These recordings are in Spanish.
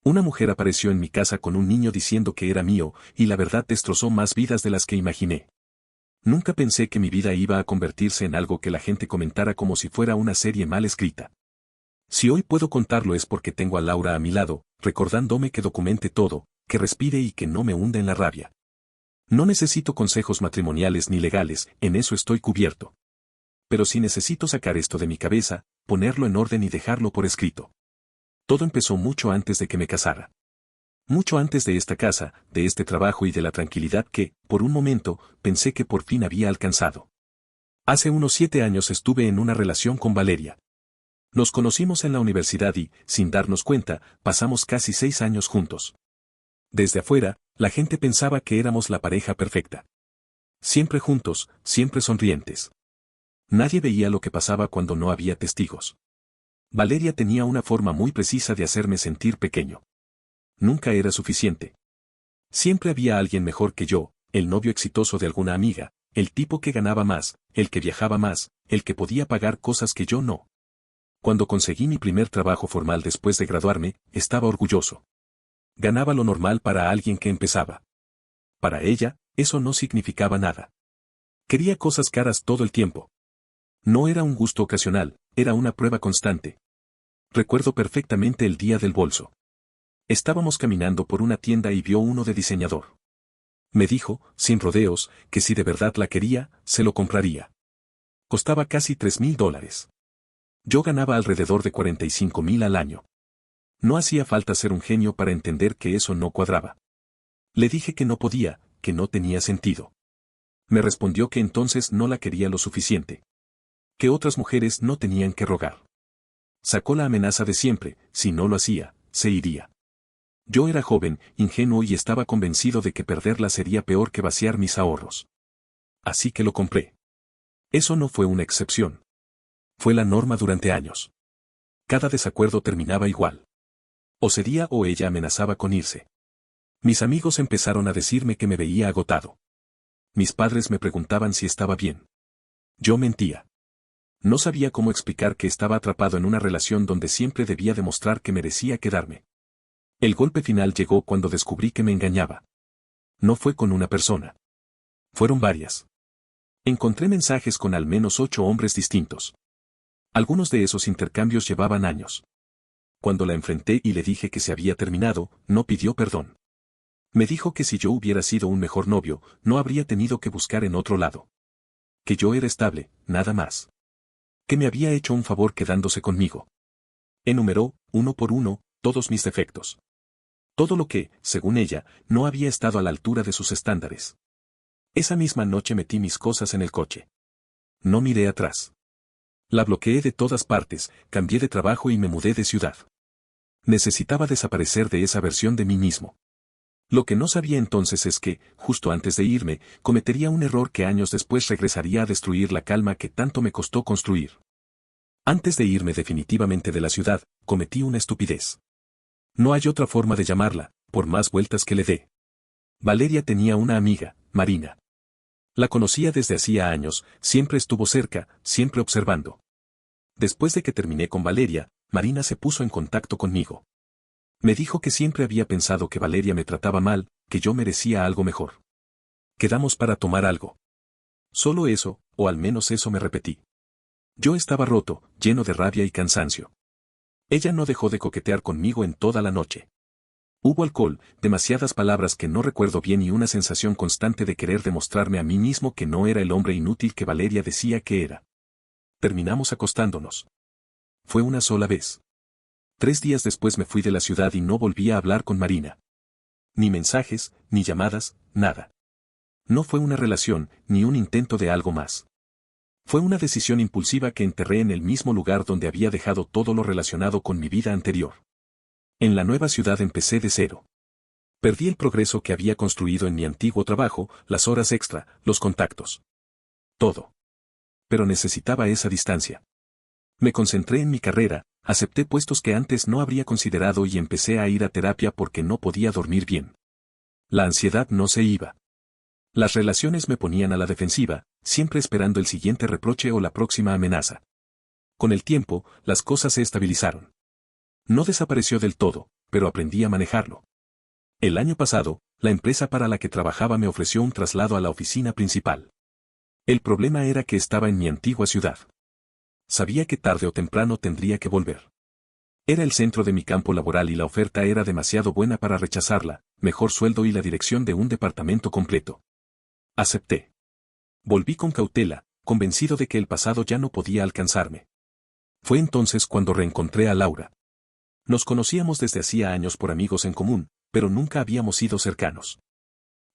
Una mujer apareció en mi casa con un niño diciendo que era mío, y la verdad destrozó más vidas de las que imaginé. Nunca pensé que mi vida iba a convertirse en algo que la gente comentara como si fuera una serie mal escrita. Si hoy puedo contarlo es porque tengo a Laura a mi lado, recordándome que documente todo, que respire y que no me hunda en la rabia. No necesito consejos matrimoniales ni legales, en eso estoy cubierto. Pero sí necesito sacar esto de mi cabeza, ponerlo en orden y dejarlo por escrito. Todo empezó mucho antes de que me casara. Mucho antes de esta casa, de este trabajo y de la tranquilidad que, por un momento, pensé que por fin había alcanzado. Hace unos 7 años estuve en una relación con Valeria. Nos conocimos en la universidad y, sin darnos cuenta, pasamos casi 6 años juntos. Desde afuera, la gente pensaba que éramos la pareja perfecta. Siempre juntos, siempre sonrientes. Nadie veía lo que pasaba cuando no había testigos. Valeria tenía una forma muy precisa de hacerme sentir pequeño. Nunca era suficiente. Siempre había alguien mejor que yo, el novio exitoso de alguna amiga, el tipo que ganaba más, el que viajaba más, el que podía pagar cosas que yo no. Cuando conseguí mi primer trabajo formal después de graduarme, estaba orgulloso. Ganaba lo normal para alguien que empezaba. Para ella, eso no significaba nada. Quería cosas caras todo el tiempo. No era un gusto ocasional, era una prueba constante. Recuerdo perfectamente el día del bolso. Estábamos caminando por una tienda y vio uno de diseñador. Me dijo, sin rodeos, que si de verdad la quería, se lo compraría. Costaba casi $3,000. Yo ganaba alrededor de 45,000 al año. No hacía falta ser un genio para entender que eso no cuadraba. Le dije que no podía, que no tenía sentido. Me respondió que entonces no la quería lo suficiente. Que otras mujeres no tenían que rogar. Sacó la amenaza de siempre, si no lo hacía, se iría. Yo era joven, ingenuo y estaba convencido de que perderla sería peor que vaciar mis ahorros. Así que lo compré. Eso no fue una excepción. Fue la norma durante años. Cada desacuerdo terminaba igual. O cedía o ella amenazaba con irse. Mis amigos empezaron a decirme que me veía agotado. Mis padres me preguntaban si estaba bien. Yo mentía. No sabía cómo explicar que estaba atrapado en una relación donde siempre debía demostrar que merecía quedarme. El golpe final llegó cuando descubrí que me engañaba. No fue con una persona. Fueron varias. Encontré mensajes con al menos 8 hombres distintos. Algunos de esos intercambios llevaban años. Cuando la enfrenté y le dije que se había terminado, no pidió perdón. Me dijo que si yo hubiera sido un mejor novio, no habría tenido que buscar en otro lado. Que yo era estable, nada más. Que me había hecho un favor quedándose conmigo. Enumeró, uno por uno, todos mis defectos. Todo lo que, según ella, no había estado a la altura de sus estándares. Esa misma noche metí mis cosas en el coche. No miré atrás. La bloqueé de todas partes, cambié de trabajo y me mudé de ciudad. Necesitaba desaparecer de esa versión de mí mismo. Lo que no sabía entonces es que, justo antes de irme, cometería un error que años después regresaría a destruir la calma que tanto me costó construir. Antes de irme definitivamente de la ciudad, cometí una estupidez. No hay otra forma de llamarla, por más vueltas que le dé. Valeria tenía una amiga, Marina. La conocía desde hacía años, siempre estuvo cerca, siempre observando. Después de que terminé con Valeria, Marina se puso en contacto conmigo. Me dijo que siempre había pensado que Valeria me trataba mal, que yo merecía algo mejor. Quedamos para tomar algo. Solo eso, o al menos eso me repetí. Yo estaba roto, lleno de rabia y cansancio. Ella no dejó de coquetear conmigo en toda la noche. Hubo alcohol, demasiadas palabras que no recuerdo bien y una sensación constante de querer demostrarme a mí mismo que no era el hombre inútil que Valeria decía que era. Terminamos acostándonos. Fue una sola vez. 3 días después me fui de la ciudad y no volví a hablar con Marina. Ni mensajes, ni llamadas, nada. No fue una relación, ni un intento de algo más. Fue una decisión impulsiva que enterré en el mismo lugar donde había dejado todo lo relacionado con mi vida anterior. En la nueva ciudad empecé de cero. Perdí el progreso que había construido en mi antiguo trabajo, las horas extra, los contactos. Todo. Pero necesitaba esa distancia. Me concentré en mi carrera, acepté puestos que antes no habría considerado y empecé a ir a terapia porque no podía dormir bien. La ansiedad no se iba. Las relaciones me ponían a la defensiva, siempre esperando el siguiente reproche o la próxima amenaza. Con el tiempo, las cosas se estabilizaron. No desapareció del todo, pero aprendí a manejarlo. El año pasado, la empresa para la que trabajaba me ofreció un traslado a la oficina principal. El problema era que estaba en mi antigua ciudad. Sabía que tarde o temprano tendría que volver. Era el centro de mi campo laboral y la oferta era demasiado buena para rechazarla, mejor sueldo y la dirección de un departamento completo. Acepté. Volví con cautela, convencido de que el pasado ya no podía alcanzarme. Fue entonces cuando reencontré a Laura. Nos conocíamos desde hacía años por amigos en común, pero nunca habíamos sido cercanos.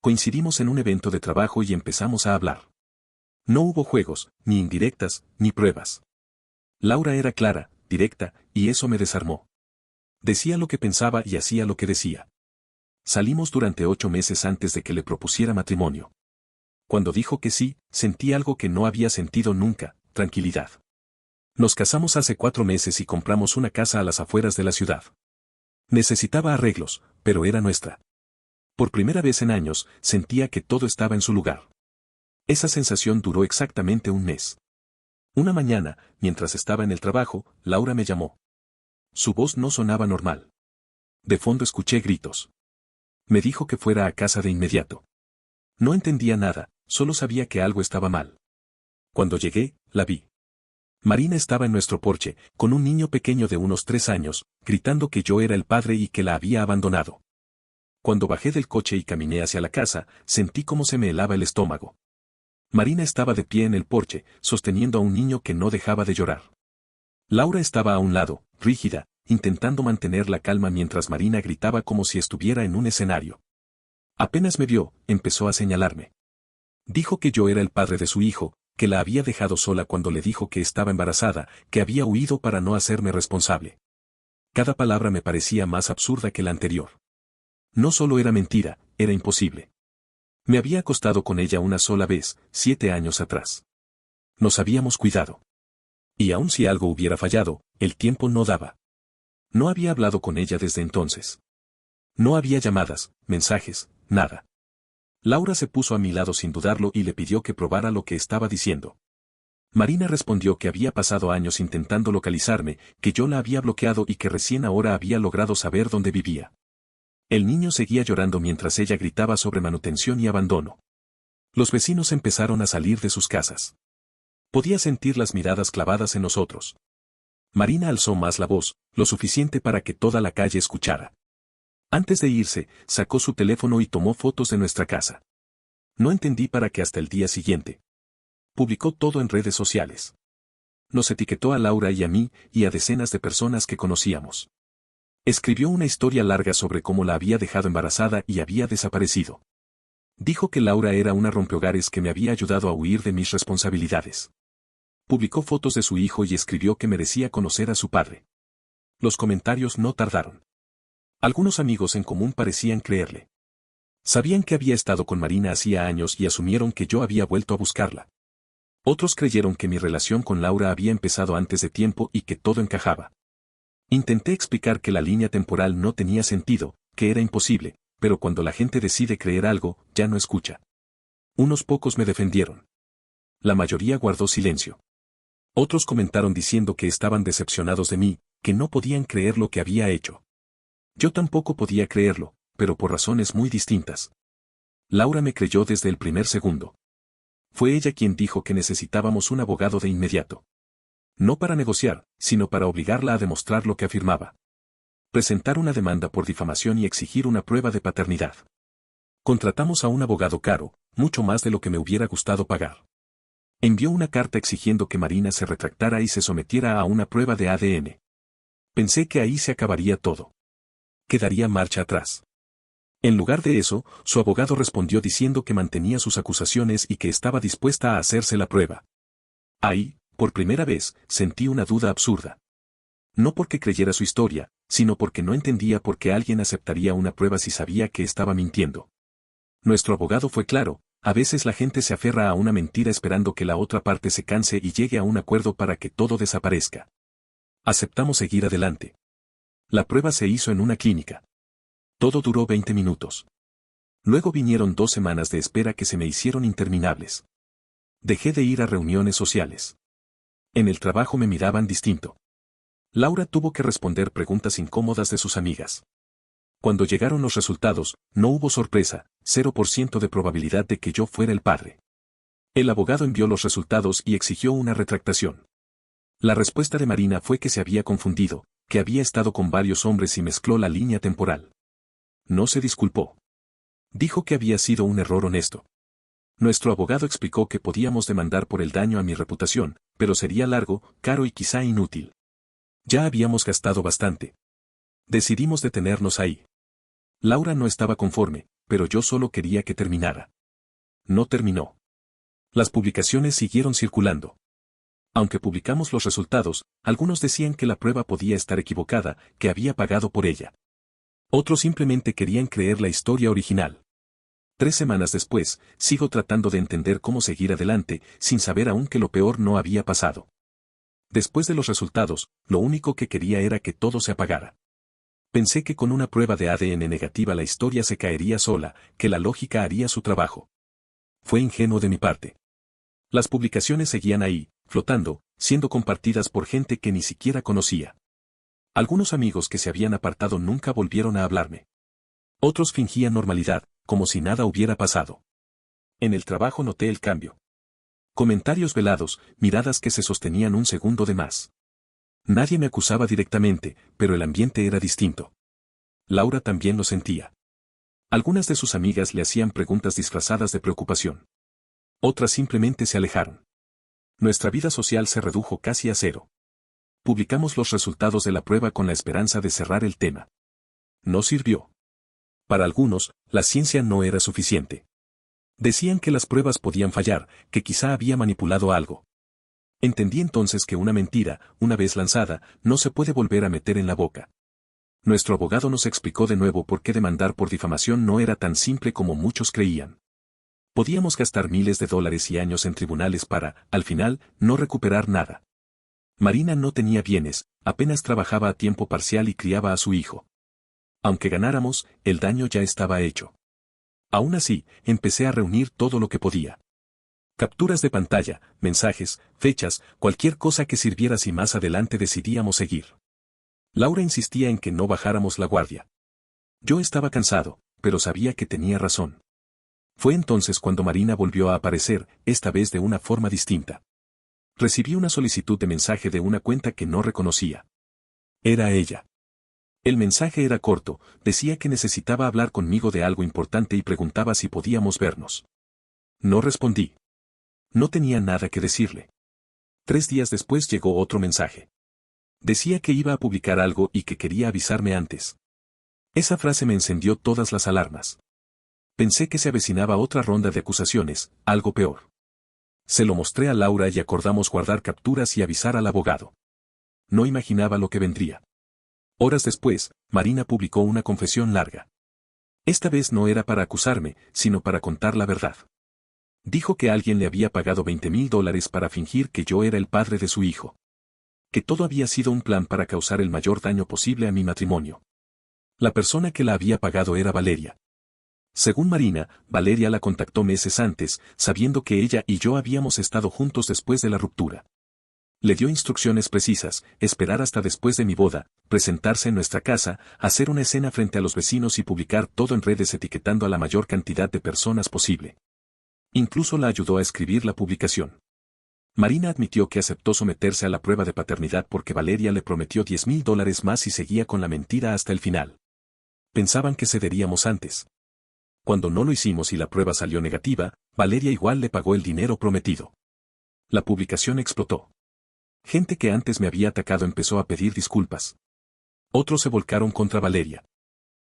Coincidimos en un evento de trabajo y empezamos a hablar. No hubo juegos, ni indirectas, ni pruebas. Laura era clara, directa, y eso me desarmó. Decía lo que pensaba y hacía lo que decía. Salimos durante 8 meses antes de que le propusiera matrimonio. Cuando dijo que sí, sentí algo que no había sentido nunca, tranquilidad. Nos casamos hace 4 meses y compramos una casa a las afueras de la ciudad. Necesitaba arreglos, pero era nuestra. Por primera vez en años, sentía que todo estaba en su lugar. Esa sensación duró exactamente un mes. Una mañana, mientras estaba en el trabajo, Laura me llamó. Su voz no sonaba normal. De fondo escuché gritos. Me dijo que fuera a casa de inmediato. No entendía nada, solo sabía que algo estaba mal. Cuando llegué, la vi. Marina estaba en nuestro porche, con un niño pequeño de unos 3 años, gritando que yo era el padre y que la había abandonado. Cuando bajé del coche y caminé hacia la casa, sentí cómo se me helaba el estómago. Marina estaba de pie en el porche, sosteniendo a un niño que no dejaba de llorar. Laura estaba a un lado, rígida, intentando mantener la calma mientras Marina gritaba como si estuviera en un escenario. Apenas me vio, empezó a señalarme. Dijo que yo era el padre de su hijo, que la había dejado sola cuando le dijo que estaba embarazada, que había huido para no hacerme responsable. Cada palabra me parecía más absurda que la anterior. No solo era mentira, era imposible. Me había acostado con ella una sola vez, 7 años atrás. Nos habíamos cuidado. Y aun si algo hubiera fallado, el tiempo no daba. No había hablado con ella desde entonces. No había llamadas, mensajes, nada. Laura se puso a mi lado sin dudarlo y le pidió que probara lo que estaba diciendo. Marina respondió que había pasado años intentando localizarme, que yo la había bloqueado y que recién ahora había logrado saber dónde vivía. El niño seguía llorando mientras ella gritaba sobre manutención y abandono. Los vecinos empezaron a salir de sus casas. Podía sentir las miradas clavadas en nosotros. Marina alzó más la voz, lo suficiente para que toda la calle escuchara. Antes de irse, sacó su teléfono y tomó fotos de nuestra casa. No entendí para qué hasta el día siguiente. Publicó todo en redes sociales. Nos etiquetó a Laura y a mí, y a decenas de personas que conocíamos. Escribió una historia larga sobre cómo la había dejado embarazada y había desaparecido. Dijo que Laura era una rompehogares que me había ayudado a huir de mis responsabilidades. Publicó fotos de su hijo y escribió que merecía conocer a su padre. Los comentarios no tardaron. Algunos amigos en común parecían creerle. Sabían que había estado con Marina hacía años y asumieron que yo había vuelto a buscarla. Otros creyeron que mi relación con Laura había empezado antes de tiempo y que todo encajaba. Intenté explicar que la línea temporal no tenía sentido, que era imposible, pero cuando la gente decide creer algo, ya no escucha. Unos pocos me defendieron. La mayoría guardó silencio. Otros comentaron diciendo que estaban decepcionados de mí, que no podían creer lo que había hecho. Yo tampoco podía creerlo, pero por razones muy distintas. Laura me creyó desde el primer segundo. Fue ella quien dijo que necesitábamos un abogado de inmediato. No para negociar, sino para obligarla a demostrar lo que afirmaba. Presentar una demanda por difamación y exigir una prueba de paternidad. Contratamos a un abogado caro, mucho más de lo que me hubiera gustado pagar. Envió una carta exigiendo que Marina se retractara y se sometiera a una prueba de ADN. Pensé que ahí se acabaría todo. Quedaría marcha atrás. En lugar de eso, su abogado respondió diciendo que mantenía sus acusaciones y que estaba dispuesta a hacerse la prueba. Ahí, por primera vez, sentí una duda absurda. No porque creyera su historia, sino porque no entendía por qué alguien aceptaría una prueba si sabía que estaba mintiendo. Nuestro abogado fue claro, a veces la gente se aferra a una mentira esperando que la otra parte se canse y llegue a un acuerdo para que todo desaparezca. Aceptamos seguir adelante. La prueba se hizo en una clínica. Todo duró 20 minutos. Luego vinieron 2 semanas de espera que se me hicieron interminables. Dejé de ir a reuniones sociales. En el trabajo me miraban distinto. Laura tuvo que responder preguntas incómodas de sus amigas. Cuando llegaron los resultados, no hubo sorpresa, 0% de probabilidad de que yo fuera el padre. El abogado envió los resultados y exigió una retractación. La respuesta de Marina fue que se había confundido, que había estado con varios hombres y mezcló la línea temporal. No se disculpó. Dijo que había sido un error honesto. Nuestro abogado explicó que podíamos demandar por el daño a mi reputación, pero sería largo, caro y quizá inútil. Ya habíamos gastado bastante. Decidimos detenernos ahí. Laura no estaba conforme, pero yo solo quería que terminara. No terminó. Las publicaciones siguieron circulando. Aunque publicamos los resultados, algunos decían que la prueba podía estar equivocada, que había pagado por ella. Otros simplemente querían creer la historia original. 3 semanas después, sigo tratando de entender cómo seguir adelante, sin saber aún que lo peor no había pasado. Después de los resultados, lo único que quería era que todo se apagara. Pensé que con una prueba de ADN negativa la historia se caería sola, que la lógica haría su trabajo. Fue ingenuo de mi parte. Las publicaciones seguían ahí, flotando, siendo compartidas por gente que ni siquiera conocía. Algunos amigos que se habían apartado nunca volvieron a hablarme. Otros fingían normalidad, como si nada hubiera pasado. En el trabajo noté el cambio. Comentarios velados, miradas que se sostenían un segundo de más. Nadie me acusaba directamente, pero el ambiente era distinto. Laura también lo sentía. Algunas de sus amigas le hacían preguntas disfrazadas de preocupación. Otras simplemente se alejaron. Nuestra vida social se redujo casi a cero. Publicamos los resultados de la prueba con la esperanza de cerrar el tema. No sirvió. Para algunos, la ciencia no era suficiente. Decían que las pruebas podían fallar, que quizá había manipulado algo. Entendí entonces que una mentira, una vez lanzada, no se puede volver a meter en la boca. Nuestro abogado nos explicó de nuevo por qué demandar por difamación no era tan simple como muchos creían. Podíamos gastar miles de dólares y años en tribunales para, al final, no recuperar nada. Marina no tenía bienes, apenas trabajaba a tiempo parcial y criaba a su hijo. Aunque ganáramos, el daño ya estaba hecho. Aún así, empecé a reunir todo lo que podía. Capturas de pantalla, mensajes, fechas, cualquier cosa que sirviera si más adelante decidíamos seguir. Laura insistía en que no bajáramos la guardia. Yo estaba cansado, pero sabía que tenía razón. Fue entonces cuando Marina volvió a aparecer, esta vez de una forma distinta. Recibí una solicitud de mensaje de una cuenta que no reconocía. Era ella. El mensaje era corto, decía que necesitaba hablar conmigo de algo importante y preguntaba si podíamos vernos. No respondí. No tenía nada que decirle. 3 días después llegó otro mensaje. Decía que iba a publicar algo y que quería avisarme antes. Esa frase me encendió todas las alarmas. Pensé que se avecinaba otra ronda de acusaciones, algo peor. Se lo mostré a Laura y acordamos guardar capturas y avisar al abogado. No imaginaba lo que vendría. Horas después, Marina publicó una confesión larga. Esta vez no era para acusarme, sino para contar la verdad. Dijo que alguien le había pagado $20,000 para fingir que yo era el padre de su hijo. Que todo había sido un plan para causar el mayor daño posible a mi matrimonio. La persona que la había pagado era Valeria. Según Marina, Valeria la contactó meses antes, sabiendo que ella y yo habíamos estado juntos después de la ruptura. Le dio instrucciones precisas, esperar hasta después de mi boda, presentarse en nuestra casa, hacer una escena frente a los vecinos y publicar todo en redes etiquetando a la mayor cantidad de personas posible. Incluso la ayudó a escribir la publicación. Marina admitió que aceptó someterse a la prueba de paternidad porque Valeria le prometió $10,000 más y seguía con la mentira hasta el final. Pensaban que cederíamos antes. Cuando no lo hicimos y la prueba salió negativa, Valeria igual le pagó el dinero prometido. La publicación explotó. Gente que antes me había atacado empezó a pedir disculpas. Otros se volcaron contra Valeria.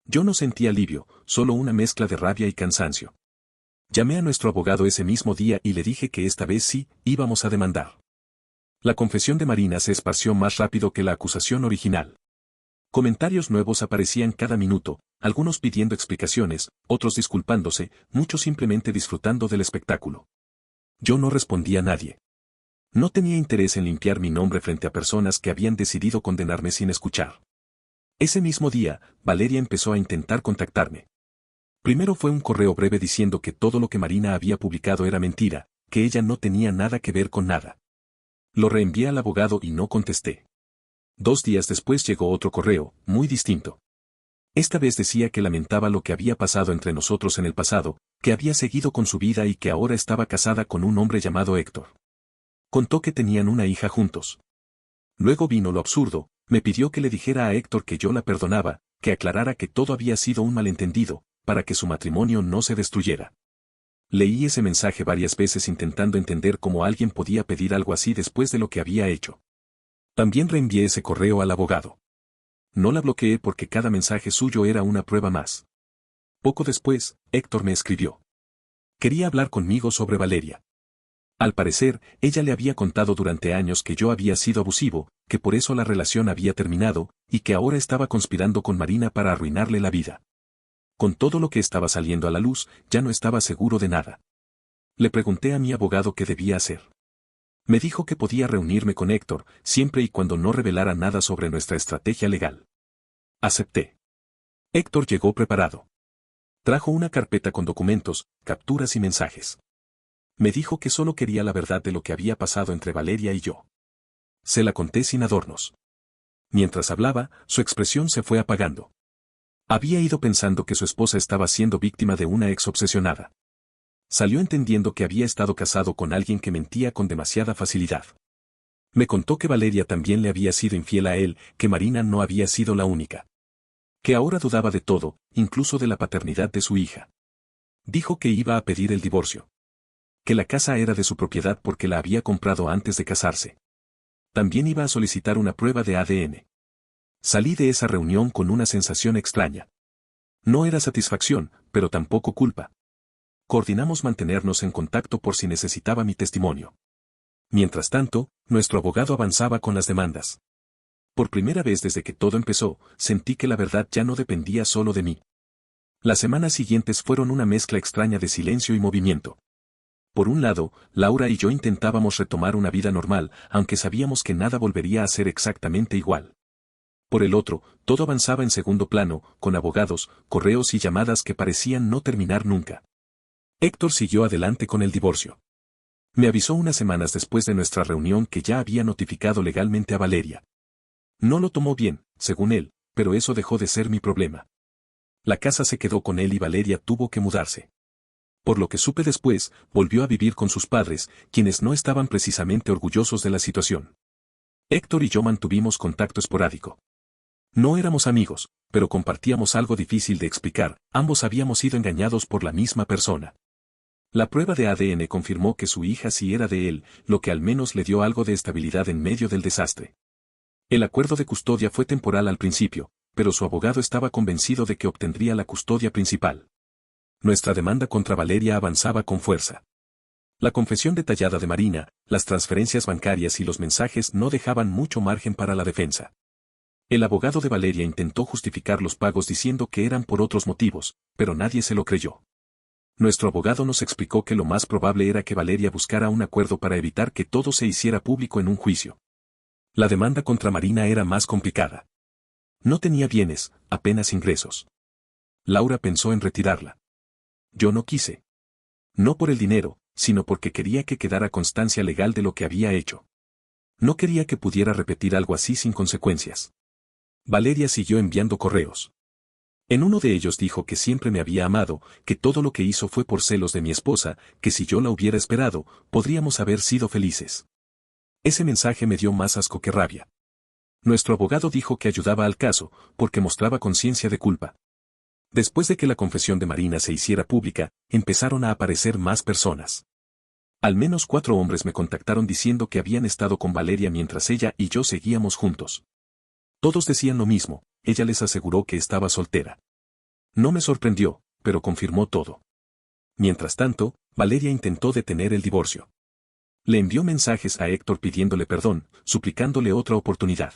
Yo no sentí alivio, solo una mezcla de rabia y cansancio. Llamé a nuestro abogado ese mismo día y le dije que esta vez sí, íbamos a demandar. La confesión de Marina se esparció más rápido que la acusación original. Comentarios nuevos aparecían cada minuto, algunos pidiendo explicaciones, otros disculpándose, muchos simplemente disfrutando del espectáculo. Yo no respondí a nadie. No tenía interés en limpiar mi nombre frente a personas que habían decidido condenarme sin escuchar. Ese mismo día, Valeria empezó a intentar contactarme. Primero fue un correo breve diciendo que todo lo que Marina había publicado era mentira, que ella no tenía nada que ver con nada. Lo reenvié al abogado y no contesté. 2 días después llegó otro correo, muy distinto. Esta vez decía que lamentaba lo que había pasado entre nosotros en el pasado, que había seguido con su vida y que ahora estaba casada con un hombre llamado Héctor. Contó que tenían una hija juntos. Luego vino lo absurdo, me pidió que le dijera a Héctor que yo la perdonaba, que aclarara que todo había sido un malentendido, para que su matrimonio no se destruyera. Leí ese mensaje varias veces intentando entender cómo alguien podía pedir algo así después de lo que había hecho. También reenvié ese correo al abogado. No la bloqueé porque cada mensaje suyo era una prueba más. Poco después, Héctor me escribió. Quería hablar conmigo sobre Valeria. Al parecer, ella le había contado durante años que yo había sido abusivo, que por eso la relación había terminado, y que ahora estaba conspirando con Marina para arruinarle la vida. Con todo lo que estaba saliendo a la luz, ya no estaba seguro de nada. Le pregunté a mi abogado qué debía hacer. Me dijo que podía reunirme con Héctor, siempre y cuando no revelara nada sobre nuestra estrategia legal. Acepté. Héctor llegó preparado. Trajo una carpeta con documentos, capturas y mensajes. Me dijo que solo quería la verdad de lo que había pasado entre Valeria y yo. Se la conté sin adornos. Mientras hablaba, su expresión se fue apagando. Había ido pensando que su esposa estaba siendo víctima de una ex obsesionada. Salió entendiendo que había estado casado con alguien que mentía con demasiada facilidad. Me contó que Valeria también le había sido infiel a él, que Marina no había sido la única. Que ahora dudaba de todo, incluso de la paternidad de su hija. Dijo que iba a pedir el divorcio. Que la casa era de su propiedad porque la había comprado antes de casarse. También iba a solicitar una prueba de ADN. Salí de esa reunión con una sensación extraña. No era satisfacción, pero tampoco culpa. Coordinamos mantenernos en contacto por si necesitaba mi testimonio. Mientras tanto, nuestro abogado avanzaba con las demandas. Por primera vez desde que todo empezó, sentí que la verdad ya no dependía solo de mí. Las semanas siguientes fueron una mezcla extraña de silencio y movimiento. Por un lado, Laura y yo intentábamos retomar una vida normal, aunque sabíamos que nada volvería a ser exactamente igual. Por el otro, todo avanzaba en segundo plano, con abogados, correos y llamadas que parecían no terminar nunca. Héctor siguió adelante con el divorcio. Me avisó unas semanas después de nuestra reunión que ya había notificado legalmente a Valeria. No lo tomó bien, según él, pero eso dejó de ser mi problema. La casa se quedó con él y Valeria tuvo que mudarse. Por lo que supe después, volvió a vivir con sus padres, quienes no estaban precisamente orgullosos de la situación. Héctor y yo mantuvimos contacto esporádico. No éramos amigos, pero compartíamos algo difícil de explicar, ambos habíamos sido engañados por la misma persona. La prueba de ADN confirmó que su hija sí era de él, lo que al menos le dio algo de estabilidad en medio del desastre. El acuerdo de custodia fue temporal al principio, pero su abogado estaba convencido de que obtendría la custodia principal. Nuestra demanda contra Valeria avanzaba con fuerza. La confesión detallada de Marina, las transferencias bancarias y los mensajes no dejaban mucho margen para la defensa. El abogado de Valeria intentó justificar los pagos diciendo que eran por otros motivos, pero nadie se lo creyó. Nuestro abogado nos explicó que lo más probable era que Valeria buscara un acuerdo para evitar que todo se hiciera público en un juicio. La demanda contra Marina era más complicada. No tenía bienes, apenas ingresos. Laura pensó en retirarla. Yo no quise. No por el dinero, sino porque quería que quedara constancia legal de lo que había hecho. No quería que pudiera repetir algo así sin consecuencias. Valeria siguió enviando correos. En uno de ellos dijo que siempre me había amado, que todo lo que hizo fue por celos de mi esposa, que si yo la hubiera esperado, podríamos haber sido felices. Ese mensaje me dio más asco que rabia. Nuestro abogado dijo que ayudaba al caso, porque mostraba conciencia de culpa. Después de que la confesión de Marina se hiciera pública, empezaron a aparecer más personas. Al menos 4 hombres me contactaron diciendo que habían estado con Valeria mientras ella y yo seguíamos juntos. Todos decían lo mismo, ella les aseguró que estaba soltera. No me sorprendió, pero confirmó todo. Mientras tanto, Valeria intentó detener el divorcio. Le envió mensajes a Héctor pidiéndole perdón, suplicándole otra oportunidad.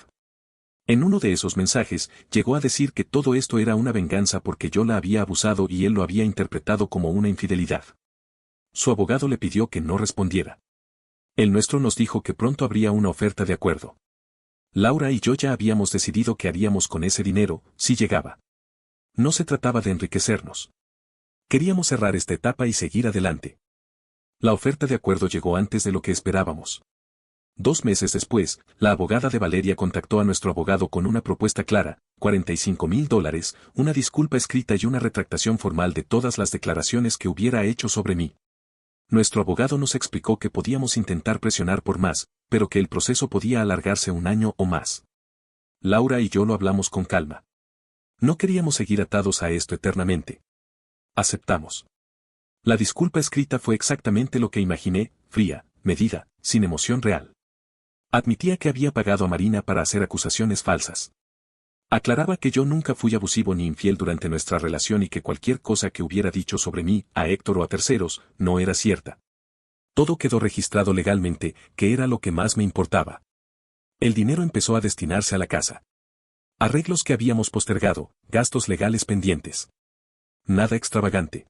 En uno de esos mensajes, llegó a decir que todo esto era una venganza porque yo la había abusado y él lo había interpretado como una infidelidad. Su abogado le pidió que no respondiera. El nuestro nos dijo que pronto habría una oferta de acuerdo. Laura y yo ya habíamos decidido qué haríamos con ese dinero, si llegaba. No se trataba de enriquecernos. Queríamos cerrar esta etapa y seguir adelante. La oferta de acuerdo llegó antes de lo que esperábamos. 2 meses después, la abogada de Valeria contactó a nuestro abogado con una propuesta clara, $45,000, una disculpa escrita y una retractación formal de todas las declaraciones que hubiera hecho sobre mí. Nuestro abogado nos explicó que podíamos intentar presionar por más, pero que el proceso podía alargarse un año o más. Laura y yo lo hablamos con calma. No queríamos seguir atados a esto eternamente. Aceptamos. La disculpa escrita fue exactamente lo que imaginé, fría, medida, sin emoción real. Admitía que había pagado a Marina para hacer acusaciones falsas. Aclaraba que yo nunca fui abusivo ni infiel durante nuestra relación y que cualquier cosa que hubiera dicho sobre mí, a Héctor o a terceros, no era cierta. Todo quedó registrado legalmente, que era lo que más me importaba. El dinero empezó a destinarse a la casa. Arreglos que habíamos postergado, gastos legales pendientes. Nada extravagante.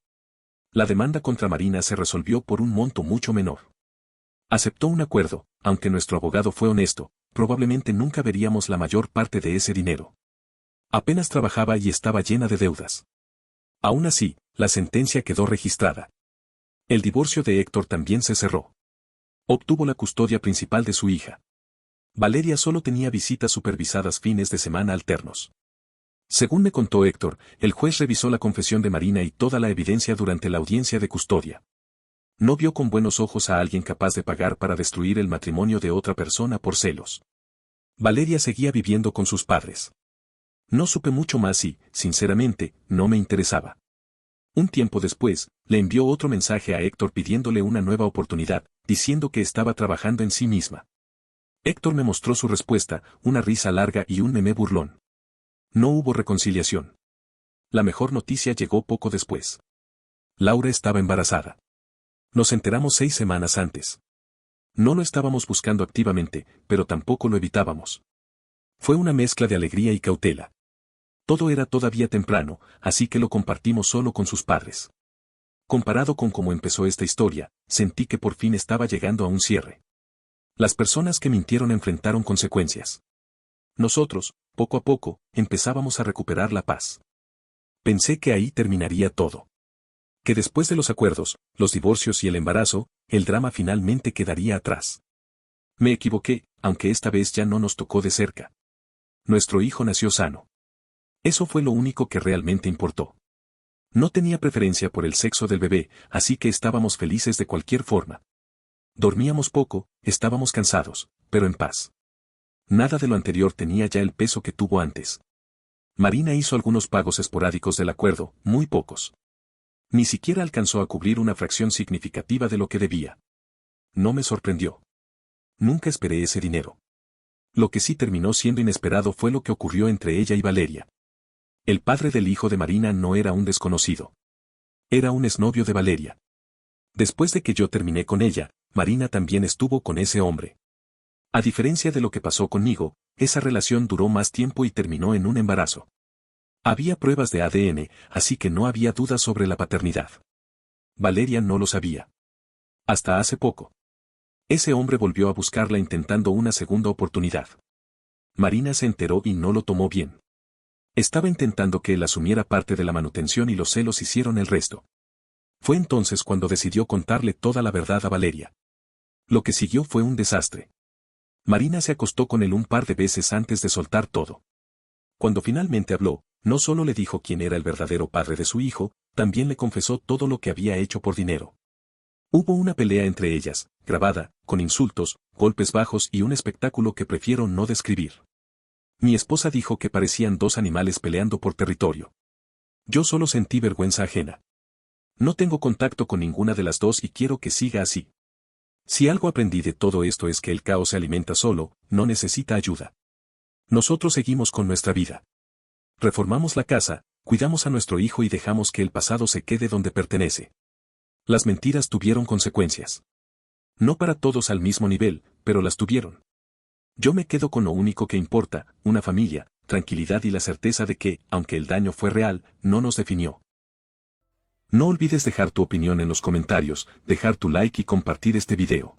La demanda contra Marina se resolvió por un monto mucho menor. Aceptó un acuerdo, aunque nuestro abogado fue honesto, probablemente nunca veríamos la mayor parte de ese dinero. Apenas trabajaba y estaba llena de deudas. Aún así, la sentencia quedó registrada. El divorcio de Héctor también se cerró. Obtuvo la custodia principal de su hija. Valeria solo tenía visitas supervisadas fines de semana alternos. Según me contó Héctor, el juez revisó la confesión de Marina y toda la evidencia durante la audiencia de custodia. No vio con buenos ojos a alguien capaz de pagar para destruir el matrimonio de otra persona por celos. Valeria seguía viviendo con sus padres. No supe mucho más y, sinceramente, no me interesaba. Un tiempo después, le envió otro mensaje a Héctor pidiéndole una nueva oportunidad, diciendo que estaba trabajando en sí misma. Héctor me mostró su respuesta, una risa larga y un meme burlón. No hubo reconciliación. La mejor noticia llegó poco después. Laura estaba embarazada. Nos enteramos 6 semanas antes. No lo estábamos buscando activamente, pero tampoco lo evitábamos. Fue una mezcla de alegría y cautela. Todo era todavía temprano, así que lo compartimos solo con sus padres. Comparado con cómo empezó esta historia, sentí que por fin estaba llegando a un cierre. Las personas que mintieron enfrentaron consecuencias. Nosotros, poco a poco, empezábamos a recuperar la paz. Pensé que ahí terminaría todo. Que después de los acuerdos, los divorcios y el embarazo, el drama finalmente quedaría atrás. Me equivoqué, aunque esta vez ya no nos tocó de cerca. Nuestro hijo nació sano. Eso fue lo único que realmente importó. No tenía preferencia por el sexo del bebé, así que estábamos felices de cualquier forma. Dormíamos poco, estábamos cansados, pero en paz. Nada de lo anterior tenía ya el peso que tuvo antes. Marina hizo algunos pagos esporádicos del acuerdo, muy pocos. Ni siquiera alcanzó a cubrir una fracción significativa de lo que debía. No me sorprendió. Nunca esperé ese dinero. Lo que sí terminó siendo inesperado fue lo que ocurrió entre ella y Valeria. El padre del hijo de Marina no era un desconocido. Era un exnovio de Valeria. Después de que yo terminé con ella, Marina también estuvo con ese hombre. A diferencia de lo que pasó conmigo, esa relación duró más tiempo y terminó en un embarazo. Había pruebas de ADN, así que no había dudas sobre la paternidad. Valeria no lo sabía. Hasta hace poco. Ese hombre volvió a buscarla intentando una segunda oportunidad. Marina se enteró y no lo tomó bien. Estaba intentando que él asumiera parte de la manutención y los celos hicieron el resto. Fue entonces cuando decidió contarle toda la verdad a Valeria. Lo que siguió fue un desastre. Marina se acostó con él un par de veces antes de soltar todo. Cuando finalmente habló, no solo le dijo quién era el verdadero padre de su hijo, también le confesó todo lo que había hecho por dinero. Hubo una pelea entre ellas, grabada, con insultos, golpes bajos y un espectáculo que prefiero no describir. Mi esposa dijo que parecían dos animales peleando por territorio. Yo solo sentí vergüenza ajena. No tengo contacto con ninguna de las dos y quiero que siga así. Si algo aprendí de todo esto es que el caos se alimenta solo, no necesita ayuda. Nosotros seguimos con nuestra vida. Reformamos la casa, cuidamos a nuestro hijo y dejamos que el pasado se quede donde pertenece. Las mentiras tuvieron consecuencias. No para todos al mismo nivel, pero las tuvieron. Yo me quedo con lo único que importa, una familia, tranquilidad y la certeza de que, aunque el daño fue real, no nos definió. No olvides dejar tu opinión en los comentarios, dejar tu like y compartir este video.